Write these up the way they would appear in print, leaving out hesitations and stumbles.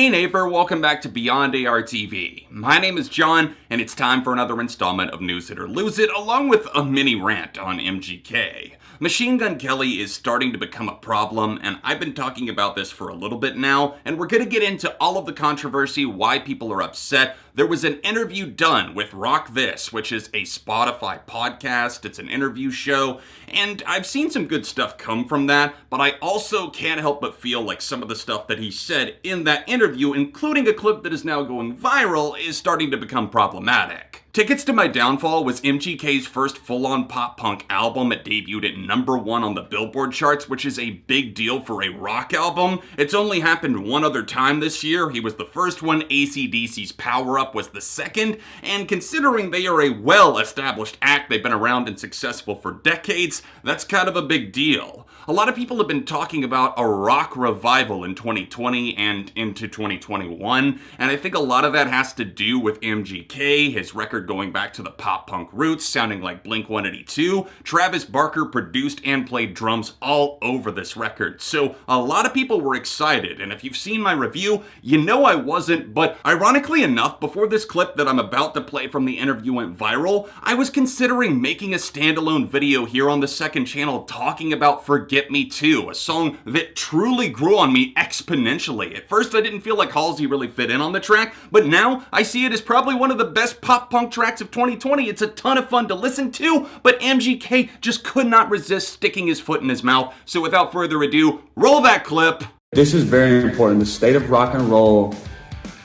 Hey neighbor, welcome back to Beyond ARTV. My name is John, and it's time for another installment of News It or Lose It, along with a mini rant on MGK. Machine Gun Kelly is starting to become a problem, and I've been talking about this for a little bit now, and we're going to get into all of the controversy, why people are upset. There was an interview done with Rock This, which is a Spotify podcast. It's an interview show, and I've seen some good stuff come from that, but I also can't help but feel like some of the stuff that he said in that interview, including a clip that is now going viral, is starting to become problematic. Tickets to My Downfall was MGK's first full-on pop-punk album. It debuted at #1 on the Billboard charts, which is a big deal for a rock album. It's only happened one other time this year. He was the first one, AC/DC's Power Up was the second, and considering they are a well-established act, they've been around and successful for decades, that's kind of a big deal. A lot of people have been talking about a rock revival in 2020 and into 2021, and I think a lot of that has to do with MGK, his record going back to the pop-punk roots, sounding like Blink-182. Travis Barker produced and played drums all over this record, so a lot of people were excited, and if you've seen my review, you know I wasn't, but ironically enough, before this clip that I'm about to play from the interview went viral, I was considering making a standalone video here on the second channel talking about Forget Me Too, a song that truly grew on me exponentially. At first I didn't feel like Halsey really fit in on the track, but now I see it as probably one of the best pop-punk tracks of 2020. It's a ton of fun to listen to, but MGK just could not resist sticking his foot in his mouth. So without further ado, roll that clip. This is very important. The state of rock and roll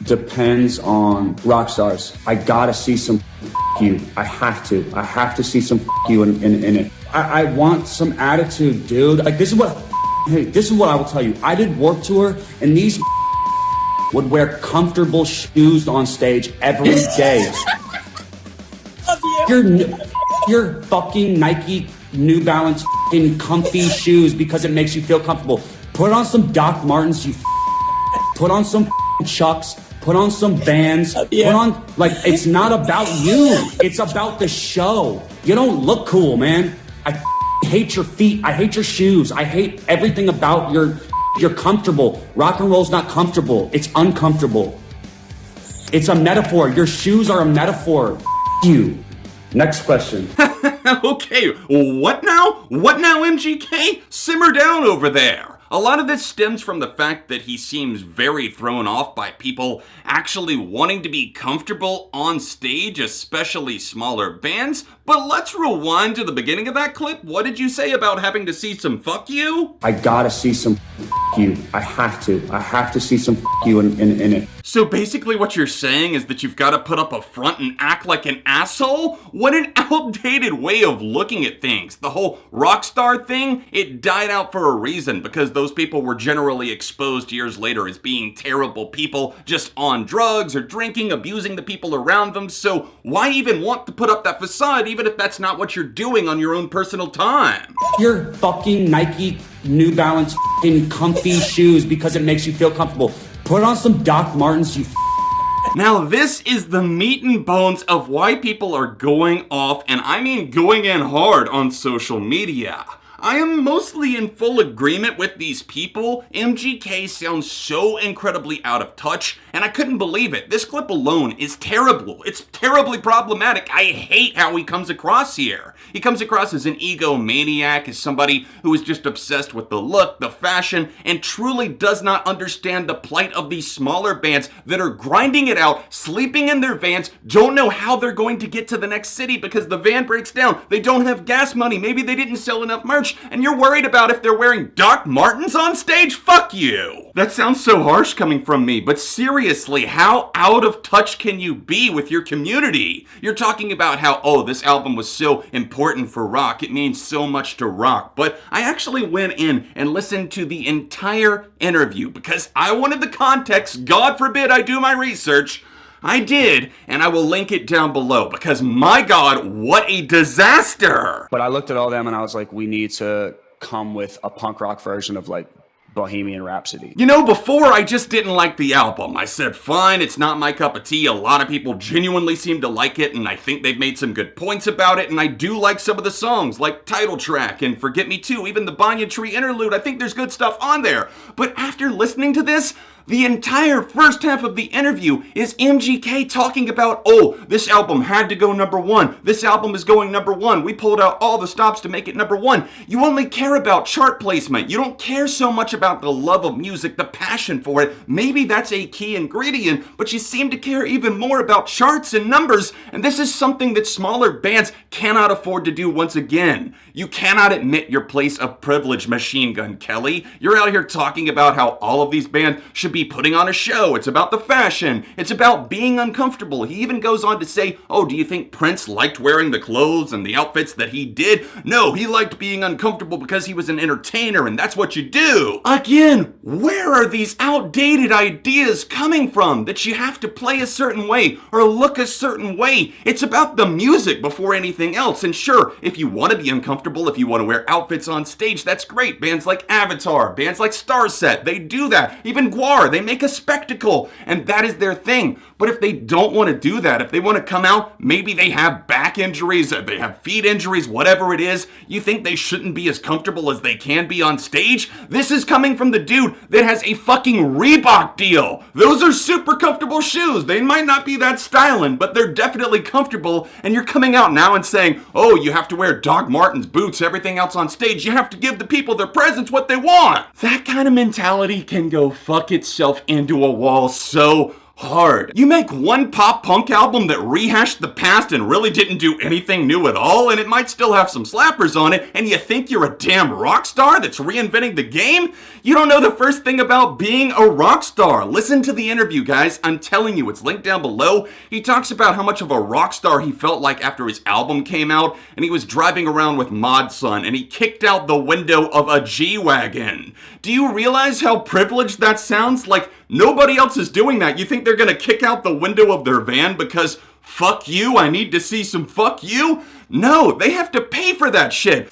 depends on rock stars. I gotta see some you. I have to see some you in it. I want some attitude, dude. Like this is what I will tell you. I did Warped Tour, and these would wear comfortable shoes on stage every day. Your fucking Nike New Balance comfy shoes because it makes you feel comfortable. Put on some Doc Martens, you put on some Chucks, put on some Vans, put on, like, it's not about you. It's about the show. You don't look cool, man. I hate your feet. I hate your shoes. I hate everything about you're comfortable. Rock and roll's not comfortable. It's uncomfortable. It's a metaphor. Your shoes are a metaphor. You. Next question. Okay, what now? What now, MGK? Simmer down over there. A lot of this stems from the fact that he seems very thrown off by people actually wanting to be comfortable on stage, especially smaller bands. But let's rewind to the beginning of that clip. What did you say about having to see some fuck you? I gotta see some you. I have to see some you in it. So basically what you're saying is that you've got to put up a front and act like an asshole? What an outdated way of looking at things. The whole rock star thing, it died out for a reason because those people were generally exposed years later as being terrible people, just on drugs or drinking, abusing the people around them. So why even want to put up that facade even if that's not what you're doing on your own personal time? Your fucking Nike New Balance comfy shoes because it makes you feel comfortable. Put on some Doc Martens, you Now this is the meat and bones of why people are going off, and I mean going in hard on social media. I am mostly in full agreement with these people. MGK sounds so incredibly out of touch, and I couldn't believe it. This clip alone is terrible. It's terribly problematic. I hate how he comes across here. He comes across as an egomaniac, as somebody who is just obsessed with the look, the fashion, and truly does not understand the plight of these smaller bands that are grinding it out, sleeping in their vans, don't know how they're going to get to the next city because the van breaks down. They don't have gas money. Maybe they didn't sell enough merch. And you're worried about if they're wearing Doc Martens on stage? Fuck you! That sounds so harsh coming from me, but seriously, how out of touch can you be with your community? You're talking about how, oh, this album was so important for rock, it means so much to rock, but I actually went in and listened to the entire interview because I wanted the context. God forbid I do my research. I did, and I will link it down below because my God, what a disaster! But I looked at all them and I was like, we need to come with a punk rock version of like Bohemian Rhapsody. You know, before I just didn't like the album. I said, fine, it's not my cup of tea. A lot of people genuinely seem to like it, and I think they've made some good points about it, and I do like some of the songs, like Title Track and Forget Me Too, even the Banyan Tree interlude. I think there's good stuff on there. But after listening to this, The entire first half of the interview is MGK talking about, oh, this album had to go number one. This album is going number one. We pulled out all the stops to make it number one. You only care about chart placement. You don't care so much about the love of music, the passion for it. Maybe that's a key ingredient, but you seem to care even more about charts and numbers, and this is something that smaller bands cannot afford to do once again. You cannot admit your place of privilege, Machine Gun Kelly. You're out here talking about how all of these bands should be putting on a show. It's about the fashion. It's about being uncomfortable. He even goes on to say, oh, do you think Prince liked wearing the clothes and the outfits that he did? No, he liked being uncomfortable because he was an entertainer and that's what you do. Again, where are these outdated ideas coming from that you have to play a certain way or look a certain way? It's about the music before anything else. And sure, if you want to be uncomfortable, if you want to wear outfits on stage, that's great. Bands like Avatar, bands like Starset, they do that. Even Guar, they make a spectacle, and that is their thing. But if they don't want to do that, if they want to come out, maybe they have back injuries, they have feet injuries, whatever it is, you think they shouldn't be as comfortable as they can be on stage? This is coming from the dude that has a fucking Reebok deal. Those are super comfortable shoes. They might not be that styling, but they're definitely comfortable, and you're coming out now and saying, oh, you have to wear Doc Martens boots, everything else on stage, you have to give the people their presents what they want. That kind of mentality can go fuck itself into a wall so hard. You make one pop punk album that rehashed the past and really didn't do anything new at all, and it might still have some slappers on it, and you think you're a damn rock star that's reinventing the game? You don't know the first thing about being a rock star. Listen to the interview, guys. I'm telling you, it's linked down below. He talks about how much of a rock star he felt like after his album came out, and he was driving around with Mod Sun, and he kicked out the window of a G-Wagon. Do you realize how privileged that sounds? Like, nobody else is doing that. You think they're gonna kick out the window of their van because fuck you, I need to see some fuck you? No, they have to pay for that shit.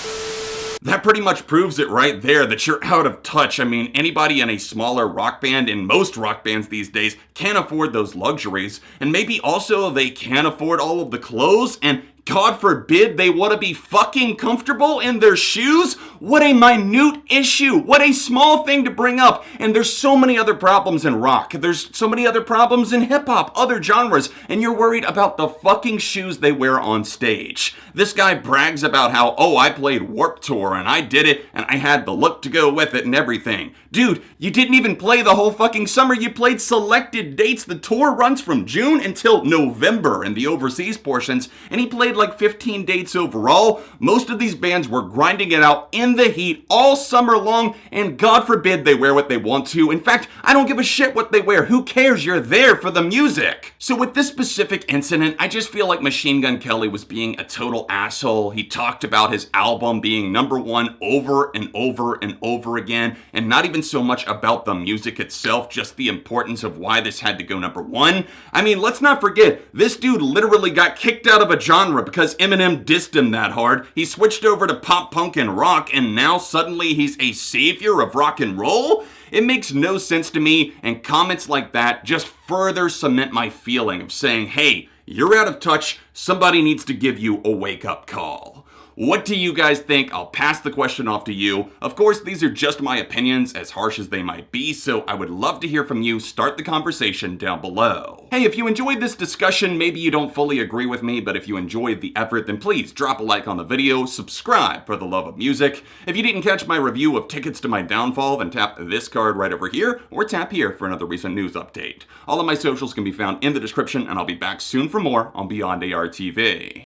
That pretty much proves it right there that you're out of touch. I mean, anybody in a smaller rock band, and most rock bands these days, can't afford those luxuries. And maybe also they can't afford all of the clothes, and God forbid they want to be fucking comfortable in their shoes? What a minute issue. What a small thing to bring up. And there's so many other problems in rock. There's so many other problems in hip hop, other genres, and you're worried about the fucking shoes they wear on stage. This guy brags about how, oh, I played Warped Tour and I did it and I had the look to go with it and everything. Dude, you didn't even play the whole fucking summer. You played selected dates. The tour runs from June until November in the overseas portions, and he played like 15 dates overall. Most of these bands were grinding it out in the heat all summer long, and God forbid they wear what they want to. In fact, I don't give a shit what they wear. Who cares? You're there for the music. So with this specific incident, I just feel like Machine Gun Kelly was being a total asshole. He talked about his album being number one over and over and over again, and not even so much about the music itself, just the importance of why this had to go number one. I mean, let's not forget, this dude literally got kicked out of a genre because Eminem dissed him that hard. He switched over to pop punk and rock, and now suddenly he's a savior of rock and roll? It makes no sense to me, and comments like that just further cement my feeling of saying, hey, you're out of touch, somebody needs to give you a wake-up call. What do you guys think? I'll pass the question off to you. Of course, these are just my opinions, as harsh as they might be, so I would love to hear from you. Start the conversation down below. Hey, if you enjoyed this discussion, maybe you don't fully agree with me, but if you enjoyed the effort, then please drop a like on the video, subscribe for the love of music. If you didn't catch my review of Tickets to My Downfall, then tap this card right over here, or tap here for another recent news update. All of my socials can be found in the description, and I'll be back soon for more on Beyond ARTV.